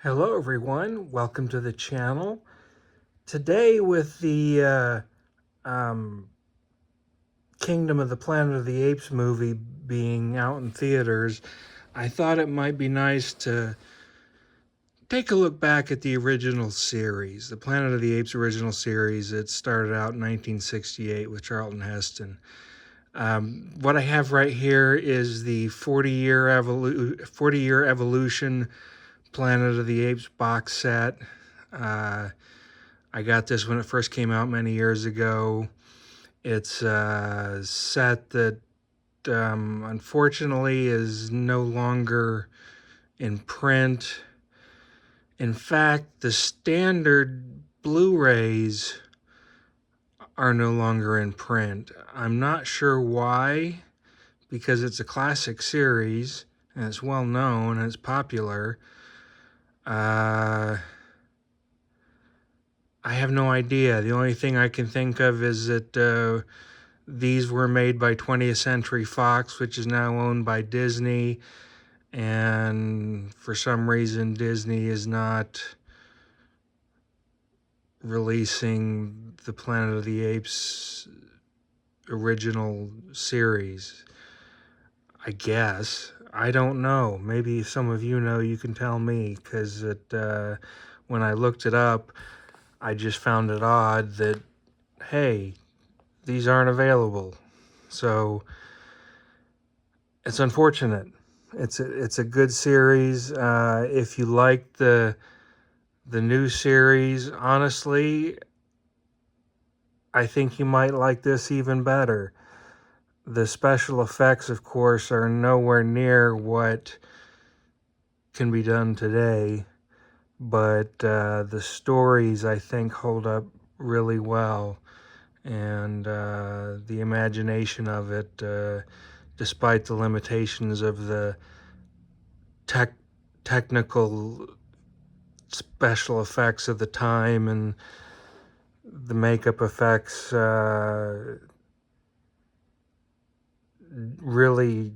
Hello everyone, welcome to the channel. Today with the Kingdom of the Planet of the Apes movie being out in theaters, I thought it might be nice to take a look back at the original series, the Planet of the Apes original series. It started out in 1968 with Charlton Heston. What I have right here is the 40-year evolution Planet of the Apes box set. I got this when it first came out many years ago. It's a set that unfortunately is no longer in print. In fact, the standard Blu-rays are no longer in print. I'm not sure why, because it's a classic series and it's well known and it's popular. I have no idea. The only thing I can think of is that these were made by 20th Century Fox, which is now owned by Disney. And for some reason, Disney is not releasing the Planet of the Apes original series. I guess. I don't know. Maybe if some of you know, you can tell me, because when I looked it up, I just found it odd that, hey, these aren't available. So it's unfortunate. It's a good series. If you like the new series, honestly, I think you might like this even better. The special effects, of course, are nowhere near what can be done today, but the stories, I think, hold up really well. And the imagination of it, despite the limitations of the technical special effects of the time and the makeup effects, really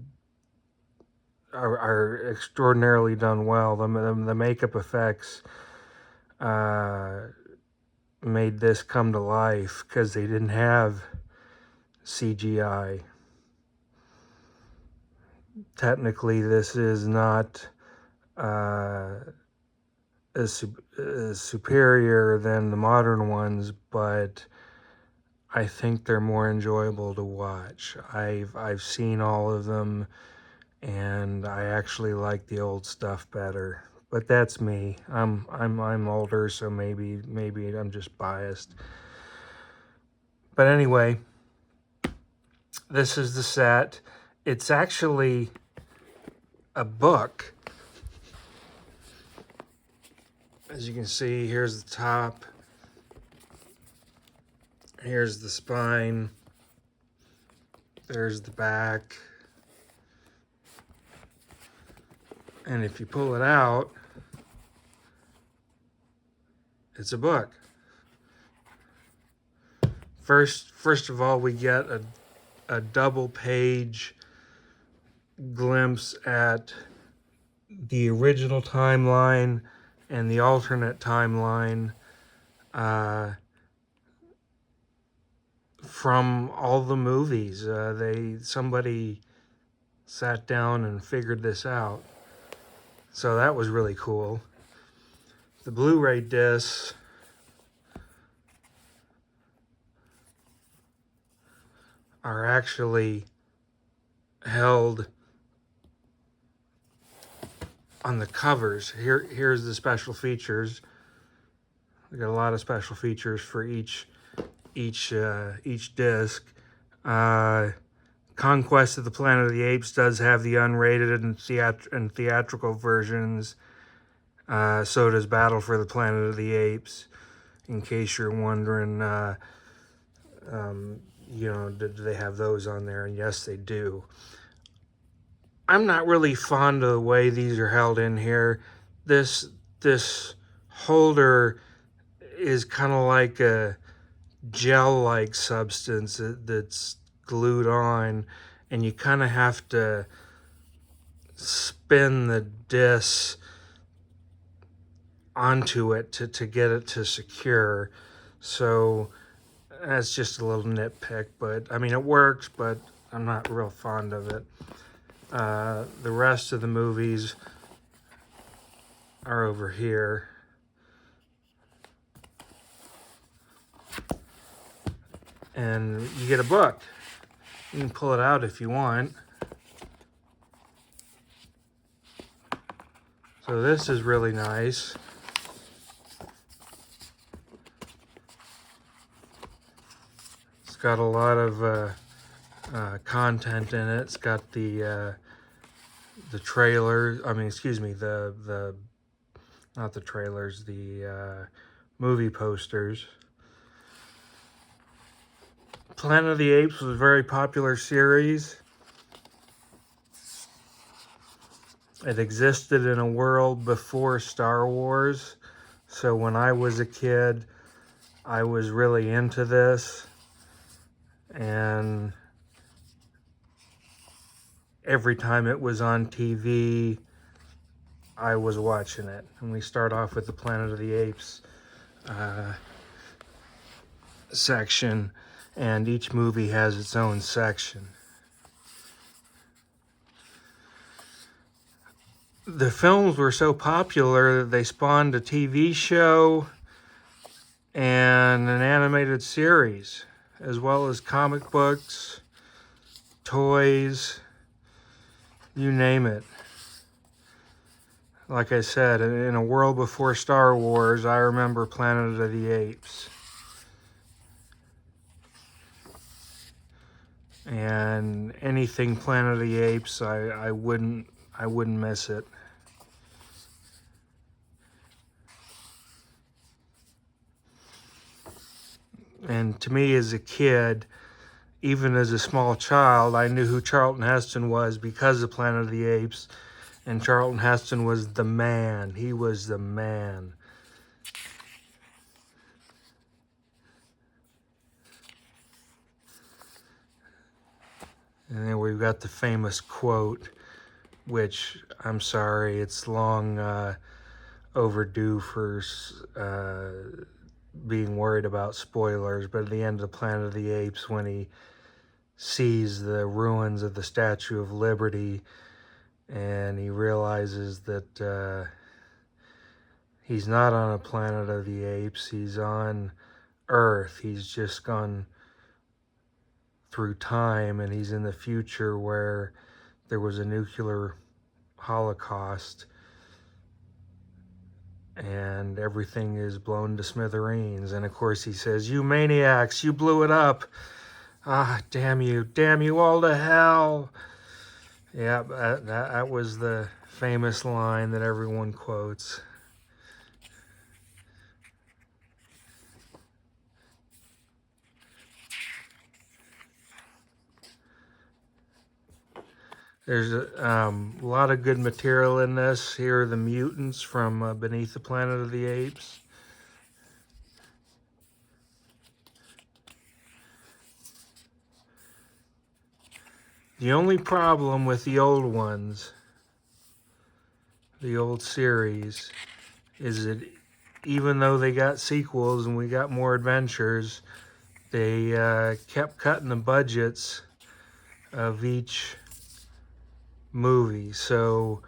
are extraordinarily done well. The makeup effects made this come to life because they didn't have CGI. Technically, this is not as superior than the modern ones, but I think they're more enjoyable to watch. I've seen all of them, and I actually like the old stuff better. But that's me. I'm older, so maybe I'm just biased. But anyway, this is the set. It's actually a book. As you can see, here's the top. Here's the spine. There's the back. And if you pull it out, it's a book. First of all, we get a double page glimpse at the original timeline and the alternate timeline from all the movies. Somebody sat down and figured this out. So that was really cool. The Blu-ray discs are actually held on the covers. Here's the special features. We got a lot of special features for each disc. Conquest of the Planet of the Apes does have the unrated and theatrical versions. So does Battle for the Planet of the Apes. In case you're wondering, do they have those on there? And yes, they do. I'm not really fond of the way these are held in here. This holder is kind of like a gel-like substance that's glued on, and you kind of have to spin the disc onto it to get it to secure. So that's just a little nitpick, but I mean, it works, but I'm not real fond of it. The rest of the movies are over here. And you get a book. You can pull it out if you want. So this is really nice. It's got a lot of content in it. It's got the trailer. I mean, excuse me, the not the trailers, the movie posters. Planet of the Apes was a very popular series. It existed in a world before Star Wars. So when I was a kid, I was really into this. And every time it was on TV, I was watching it. And we start off with the Planet of the Apes section. And each movie has its own section. The films were so popular that they spawned a TV show and an animated series, as well as comic books, toys, you name it. Like I said, in a world before Star Wars, I remember Planet of the Apes. And anything Planet of the Apes, I wouldn't miss it. And to me as a kid, even as a small child, I knew who Charlton Heston was because of Planet of the Apes. And Charlton Heston was the man. He was the man. And then we've got the famous quote, which, I'm sorry, it's long overdue for being worried about spoilers, but at the end of the Planet of the Apes, when he sees the ruins of the Statue of Liberty, and he realizes that he's not on a Planet of the Apes, he's on Earth. He's just gone through time, and he's in the future where there was a nuclear holocaust and everything is blown to smithereens. And of course he says, "You maniacs, you blew it up. Ah, damn you all to hell." Yeah, that was the famous line that everyone quotes. There's a lot of good material in this. Here are the mutants from Beneath the Planet of the Apes. The only problem with the old ones, the old series, is that even though they got sequels and we got more adventures, they kept cutting the budgets of each movie. So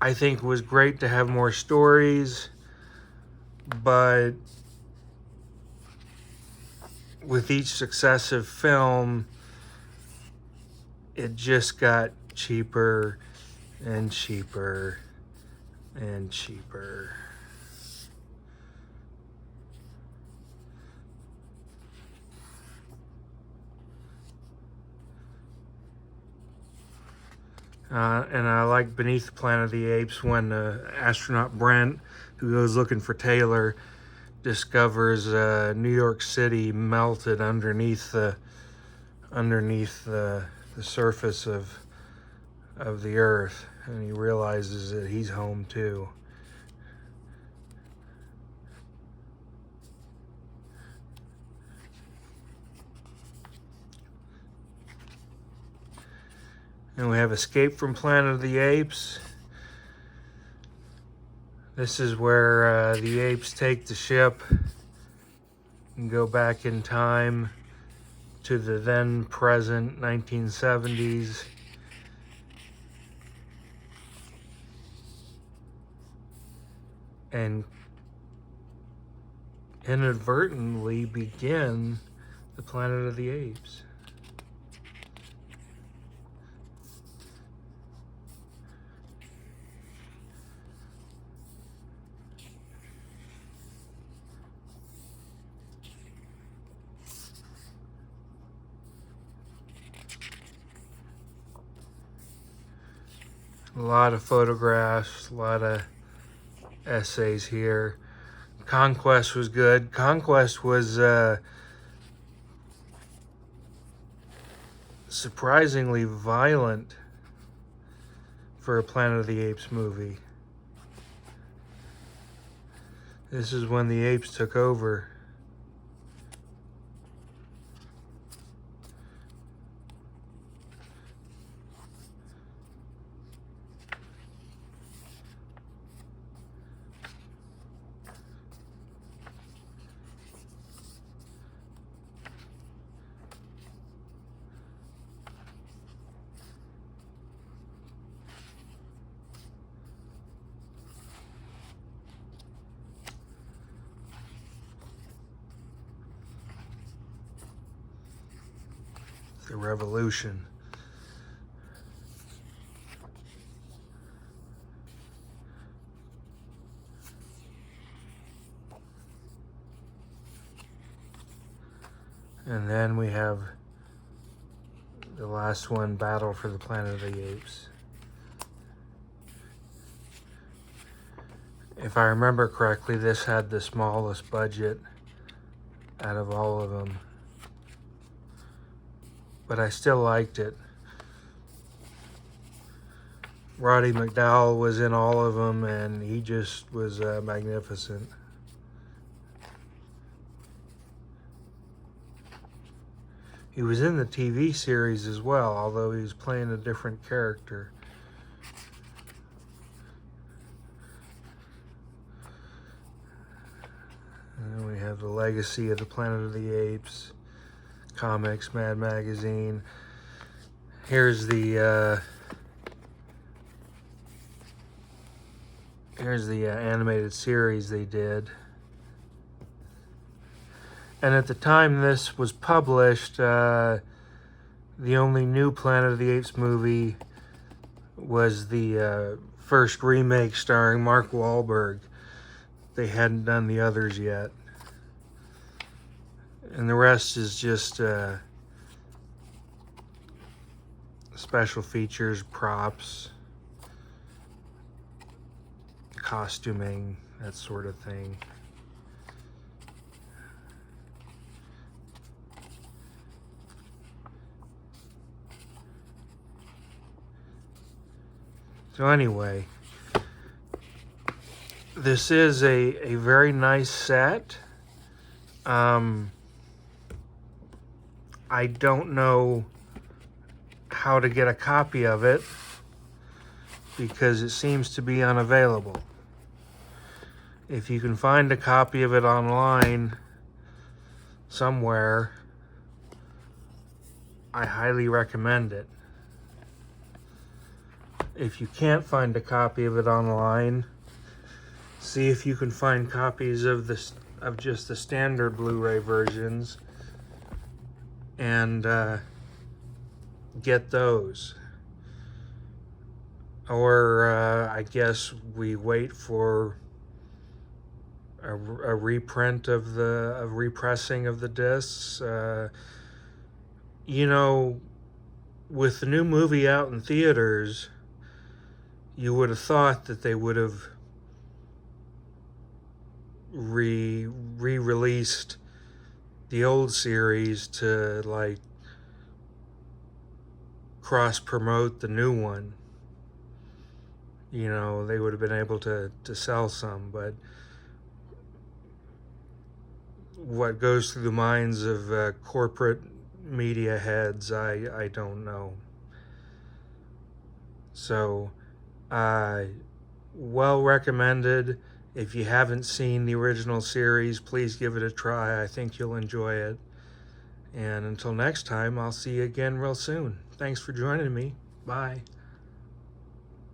I think it was great to have more stories, but with each successive film, it just got cheaper and cheaper and cheaper. And I like Beneath the Planet of the Apes when astronaut Brent, who goes looking for Taylor, discovers New York City melted underneath the surface of the Earth, and he realizes that he's home too. And we have Escape from Planet of the Apes. This is where the apes take the ship and go back in time to the then present 1970s. And inadvertently begin the Planet of the Apes. A lot of photographs, a lot of essays here. Conquest was good. Conquest was surprisingly violent for a Planet of the Apes movie. This is when the apes took over. The revolution. And then we have the last one, Battle for the Planet of the Apes. If I remember correctly, this had the smallest budget out of all of them. But I still liked it. Roddy McDowall was in all of them, and he just was magnificent. He was in the TV series as well, although he was playing a different character. And then we have the legacy of the Planet of the Apes, comics, Mad Magazine. Here's the animated series they did. And at the time this was published, the only new Planet of the Apes movie was the first remake starring Mark Wahlberg. They hadn't done the others yet. And the rest is just special features, props, costuming, that sort of thing. So anyway, this is a very nice set. I don't know how to get a copy of it because it seems to be unavailable. If you can find a copy of it online somewhere, I highly recommend it. If you can't find a copy of it online, see if you can find copies of just the standard Blu-ray versions and get those. Or I guess we wait for a reprint of a repressing of the discs. You know, with the new movie out in theaters, you would have thought that they would have re-released the old series to like cross-promote the new one. You know, they would have been able to sell some, but what goes through the minds of corporate media heads, I don't know. So Well recommended. If you haven't seen the original series, please give it a try. I think you'll enjoy it. And until next time, I'll see you again real soon. Thanks for joining me. Bye.